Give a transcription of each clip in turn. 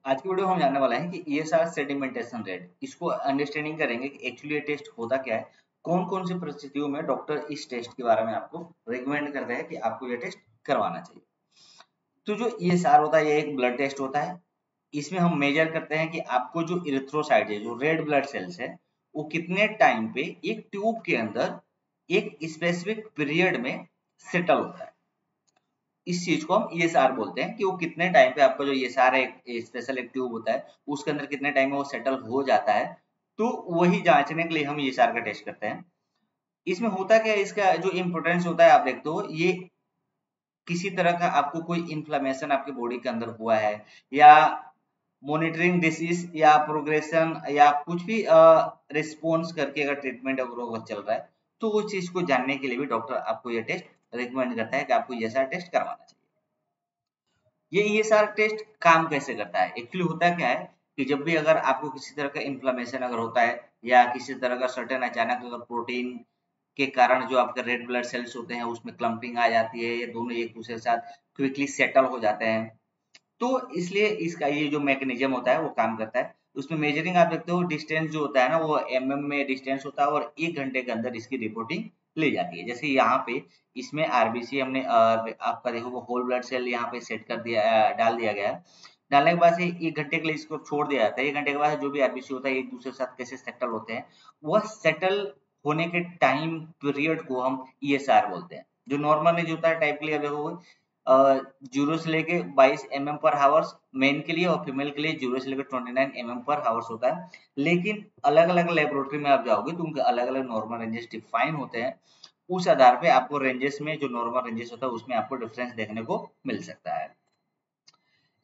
आज की वीडियो में हम जानने वाले हैं कि ईएसआर सेडिमेंटेशन रेट, इसको अंडरस्टैंडिंग करेंगे कि एक्चुअली ये टेस्ट होता क्या है, कौन कौन सी परिस्थितियों में डॉक्टर इस टेस्ट के बारे में आपको रिकमेंड करते हैं कि आपको ये टेस्ट करवाना चाहिए। तो जो ईएसआर होता है ये एक ब्लड टेस्ट होता है। इसमें हम मेजर करते हैं कि आपको जो इरिथ्रोसाइट है, जो रेड ब्लड सेल्स है, वो कितने टाइम पे एक ट्यूब के अंदर एक स्पेसिफिक पीरियड में सेटल होता है। इस चीज को हम ईएसआर बोलते हैं कि वो कितने टाइम पे आपका जो ईएसआर है, स्पेशल एक ट्यूब होता है, उसके अंदर कितने टाइम में वो सेटल हो जाता है। तो वही जांचने के लिए हम ईएसआर का टेस्ट करते हैं। इसमें होता क्या है, इसका जो इम्पोर्टेंस होता है आप देखते हो, ये किसी तरह का आपको कोई इन्फ्लेमेशन आपके बॉडी के अंदर हुआ है, या मॉनिटरिंग डिसीज या प्रोग्रेशन या कुछ भी रिस्पॉन्स करके अगर ट्रीटमेंट अगर चल रहा है, तो वो चीज को जानने के लिए भी डॉक्टर आपको ये टेस्ट रिकमेंड करता है कि आपको ईएसआर टेस्ट करवाना चाहिए। ये ईएसआर टेस्ट काम कैसे करता है? एक्चुअली होता क्या है कि जब भी अगर आपको किसी तरह का इन्फ्लेमेशन अगर होता है, या किसी तरह का सर्टेन अचानक अगर प्रोटीन के कारण जो आपके रेड ब्लड सेल्स होते हैं उसमें क्लम्पिंग आ जाती है, या दोनों एक दूसरे के साथ क्विकली सेटल हो जाते हैं, तो इसलिए इसका ये जो मैकेनिज्म होता है वो काम करता है। उसमें मेजरिंग आप देखते हो, डिस्टेंस जो होता है ना वो एमएम में डिस्टेंस होता है, और 1 घंटे के अंदर इसकी रिपोर्टिंग ली जाती है। जैसे यहाँ पे इसमें आरबीसी हमने आपका देखो वो होल ब्लड सेल यहाँ पे सेट कर दिया, डाल दिया गया है। डालने के बाद से 1 घंटे के लिए इसको छोड़ दिया जाता है। 1 घंटे के बाद जो भी आरबीसी होता है एक दूसरे के साथ कैसे सेटल होते हैं, वह सेटल होने के टाइम पीरियड को हम ईएसआर बोलते हैं। जो नॉर्मल एज होता है टाइप के लिए देखो, 0 से लेके 22 mm/हावर्स मेल के लिए, और फीमेल के लिए 0 से लेकर 29 mm/हावर्स होता है। लेकिन अलग अलग लेबोरेटरी में आप जाओगे तो उनके अलग अलग नॉर्मल रेंजेस डिफाइन होते हैं। उस आधार पे आपको रेंजेस में, जो नॉर्मल रेंजेस होता है उसमें आपको डिफरेंस देखने को मिल सकता है।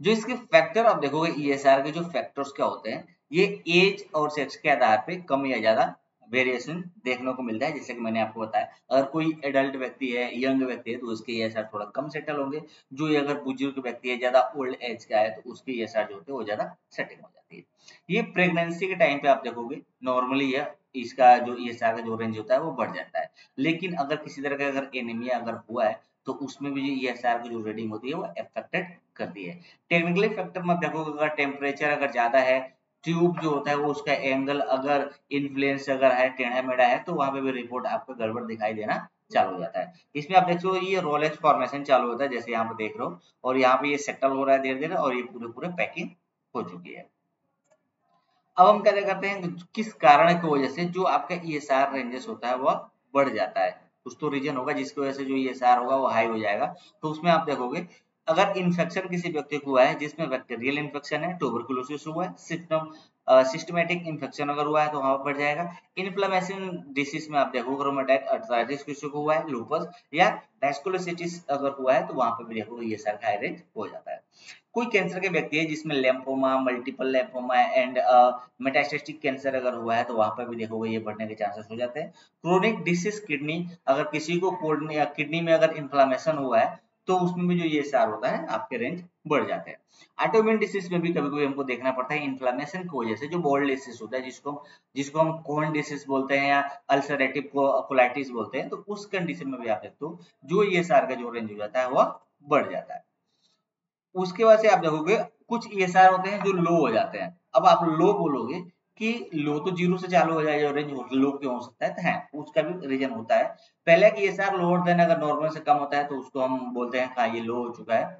जो इसके फैक्टर आप देखोगे, ईएसआर के जो फैक्टर्स क्या होते हैं, ये एज और सेक्स के आधार पे कम या ज्यादा वेरिएशन देखने को मिलता है। जैसे कि मैंने आपको बताया, अगर कोई एडल्ट व्यक्ति है, यंग व्यक्ति है, तो उसके ईएसआर थोड़ा कम सेटल होंगे। जो ये अगर बुजुर्ग व्यक्ति है, ज्यादा ओल्ड एज का है, तो उसके ईएसआर जो होते हैं वो ज्यादा सेटिंग हो जाती है। ये प्रेगनेंसी के टाइम पे आप देखोगे, नॉर्मली यह इसका जो ईएसआर का जो रेंज होता है वो बढ़ जाता है। लेकिन अगर किसी तरह का अगर एनीमिया अगर हुआ है, तो उसमें भी ईएसआर की जो रीडिंग होती है वो अफेक्टेड करती है। टेक्निकली फैक्टर में देखोगे, अगर टेम्परेचर अगर ज्यादा है, ट्यूब जो होता है वो उसका एंगल अगर इन्फ्लुएंस अगर है, टेढ़ा मेढ़ा है, तो वहां पे भी रिपोर्ट आपको गड़बड़ दिखाई देना चालू हो जाता है। इसमें आप देख लो ये रोलेक्स फॉर्मेशन चालू होता है, जैसे यहाँ पे देख रहे हो, और यहाँ पे ये सेटल हो रहा है धीरे धीरे, और ये पूरे पूरे पैकिंग हो चुकी है। अब हम क्या करते हैं, किस कारण की वजह से जो आपका ईएसआर रेंजेस होता है वह बढ़ जाता है। कुछ तो रीजन होगा जिसकी वजह से जो ईएसआर होगा वो हाई हो जाएगा। तो उसमें आप देखोगे, अगर इन्फेक्शन किसी व्यक्ति को हुआ है जिसमें बैक्टीरियल इन्फेक्शन है, ट्यूबरकुलोसिस हुआ है, सिस्टमेटिक इन्फेक्शन अगर हुआ है तो वहां पर बढ़ जाएगा। इन्फ्लेमेशन डिसीज में आप देखोगे, रोमेटाइड अर्थराइटिस किसी को हुआ है, लूपस या डायस्कुलोसिटिस अगर हुआ है, तो वहां पर भी देखोगे ईएसआर का हाई रेंज हो जाता है। कोई कैंसर के व्यक्ति है जिसमें लेम्फोमा, मल्टीपल लेम्फोमा एंड मेटास्टेटिक कैंसर अगर हुआ है, तो वहां पर भी देखोगे ये बढ़ने के चांसेस हो जाते हैं। क्रोनिक डिसीज किडनी, अगर किसी को किडनी में अगर इन्फ्लामेशन हुआ है, तो उसमें भी जो ये सार होता है आपके रेंज बढ़ जाते हैं। ऑटोइम्यून डिसीज में भी कभी कभी हमको देखना पड़ता है, इन्फ्लामेशन की वजह से जो बॉल डिसीज होता है, जिसको हम कोन डिसीज बोलते हैं या अल्सरेटिव कोलाइटिस बोलते हैं, तो उस कंडीशन में भी आप देखते हो जो ये सार का जो रेंज हो जाता है वह बढ़ जाता है। उसके बाद से आप देखोगे कुछ ईएसआर होते हैं जो लो हो जाते हैं। अब आप लो बोलोगे कि लो तो 0 से चालू हो जाएगा, रेंज लो क्यों हो सकता है? तो है, उसका भी रीजन होता है। पहले कि ईएसआर लोअर देन अगर नॉर्मल से कम होता है तो उसको हम बोलते हैं हाँ ये लो हो चुका है।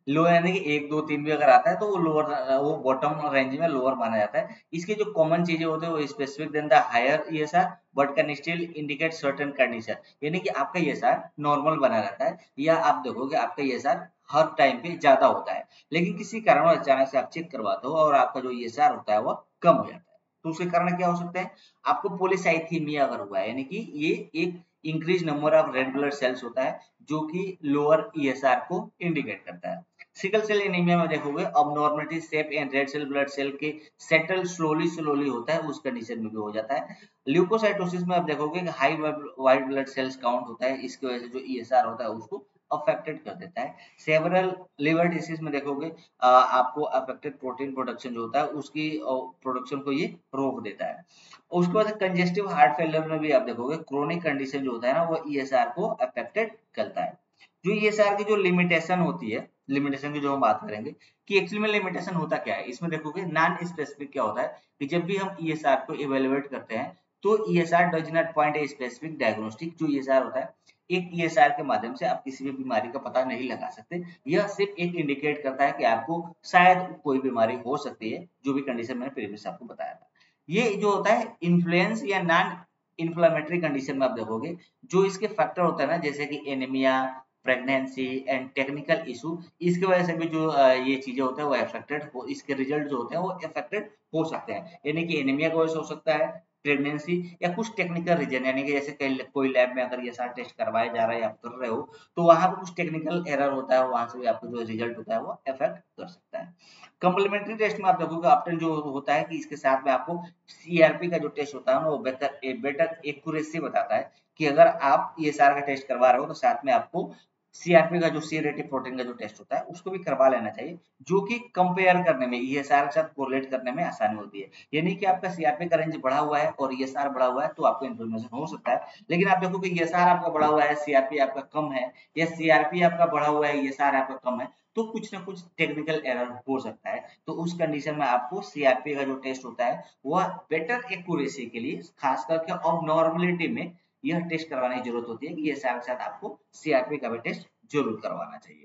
लो यानी कि 1 2 3 भी अगर आता है तो वो लोअर, वो बॉटम रेंज में लोअर माना जाता है। इसके जो कॉमन चीजें होते हैं वो specific than the higher ESR but can still indicate certain condition, यानी कि आपका ईएसआर नॉर्मल बना रहता है, या आप देखोगे आपका ईएसआर हर टाइम पे ज्यादा होता है। लेकिन किसी कारण अचानक से आप चेक करवाते हो और आपका जो ईएसआर होता है वो कम हो जाता है। तो उसके कारण क्या हो सकता है? आपको पॉलीसाइथेमिया अगर हुआ है, यानी कि ये एक increase number of red blood cells होता है जो कि लोअर ईएसआर को इंडिकेट करता है। सिकल सेल एनीमिया में देखोगे abnormality shape and red cell blood cell के सेटल स्लोली स्लोली होता है, उस कंडीशन में भी हो जाता है। ल्यूकोसाइटोसिस में आप देखोगे कि high white blood cells count होता है, इसकी वजह से जो ईएसआर होता है उसको अफेक्टेड कर देता है। सेवरल लिवर डिसीज में देखोगे आपको अफेक्टेड प्रोटीन प्रोडक्शन जो होता है उसकी प्रोडक्शन को ये रोक देता है। उसके बाद कंजेस्टिव हार्ट फेलियर में भी आप देखोगे क्रोनिक कंडीशन जो होता है ना वो ईएसआर को अफेक्टेड करता है। जो ईएसआर की जो लिमिटेशन होती है लिमिटेशन की जो हम बात करेंगे कि एक्चुअली में लिमिटेशन होता क्या है। इसमें देखोगे नॉन स्पेसिफिक क्या होता है कि जब भी हम ईएसआर को इवेलुएट करते हैं तो ESR does not point a specific diagnostic. जो ईएसआर होता है, एक ईएसआर के माध्यम से आप किसी भी बीमारी का पता नहीं लगा सकते। यह सिर्फ एक इंडिकेट करता है कि आपको शायद कोई बीमारी हो सकती है, जो भी कंडीशन मैंने प्रीवियस आपको बताया था। ये जो होता है इन्फ्लुएंस या नॉन इन्फ्लामेटरी कंडीशन में आप देखोगे जो इसके फैक्टर होता है ना, जैसे कि anaemia, pregnancy and technical issue, इसकी वजह से भी जो ये चीजें होते हैं वो अफेक्टेड हो, इसके रिजल्ट जो होते हैं वो अफेक्टेड हो सकते हैं। यानी कि एनीमिया की वजह से हो सकता है, प्रेगनेंसी या कुछ टेक्निकल रीजन, यानी कि जैसे कोई लैब में अगर ये सारा टेस्ट करवाया जा रहा है या आप कर रहे हो तो वहां पे कुछ टेक्निकल एरर होता है, वहां से भी आपको जो रिजल्ट होता है वो अफेक्ट कर सकता है। कंप्लीमेंट्री टेस्ट में आप देखोगे ऑप्शन जो होता है कि इसके साथ में आपको सीआरपी का जो टेस्ट होता है ना वो बेटर एक्यूरेसी बताता है कि अगर आप ये सारा का टेस्ट करवा रहे हो तो साथ में आपको सीआरपी का जो सी रेटिव प्रोटीन का जो टेस्ट होता है उसको भी करवा लेना चाहिए, जो कि कंपेयर करने में ईएसआर के साथ कोरिलेट करने में आसानी होती है। यानी कि आपका सीआरपी का रेंज बढ़ा हुआ है और ईएसआर बढ़ा हुआ है तो आपको इन्फ्लेमेशन हो सकता है, लेकिन आप देखो कि ईएसआर आपका बढ़ा हुआ है, सीआरपी आपका कम है, या सीआरपी आपका बढ़ा हुआ है, ईएसआर आपका कम है, तो कुछ ना कुछ टेक्निकल एरर हो सकता है। तो उस कंडीशन में आपको सीआरपी का जो टेस्ट होता है वह बेटर एक्यूरेसी के लिए, खास करके अब नॉर्मलिटी में यह टेस्ट करवाने की जरूरत होती है कि ये साथ साथ आपको सीआरपी का भी टेस्ट जरूर करवाना चाहिए।